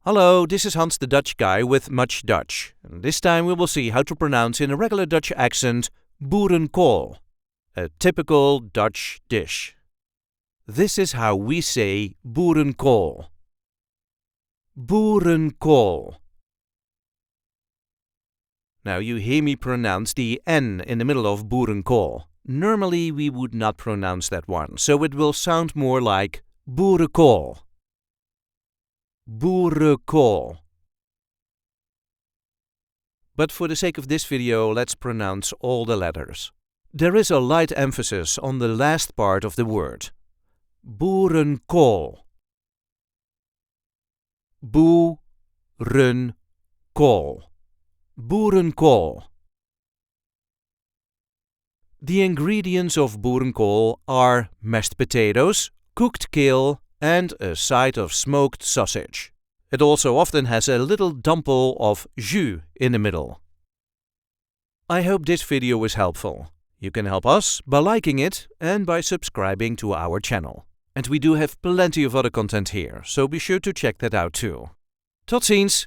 Hallo, this is Hans the Dutch guy with Much Dutch. And this time we will see how to pronounce in a regular Dutch accent boerenkool, a typical Dutch dish. This is how we say boerenkool. Boerenkool. Now you hear me pronounce the N in the middle of boerenkool. Normally we would not pronounce that one, so it will sound more like boerenkool. Boerenkool. But for the sake of this video, let's pronounce all the letters. There is a light emphasis on the last part of the word. Boerenkool. Boerenkool. Boerenkool. The ingredients of boerenkool are mashed potatoes, cooked kale, and a side of smoked sausage. It also often has a little dimple of jus in the middle. I hope this video was helpful. You can help us by liking it and by subscribing to our channel. And we do have plenty of other content here, so be sure to check that out too. Tot ziens!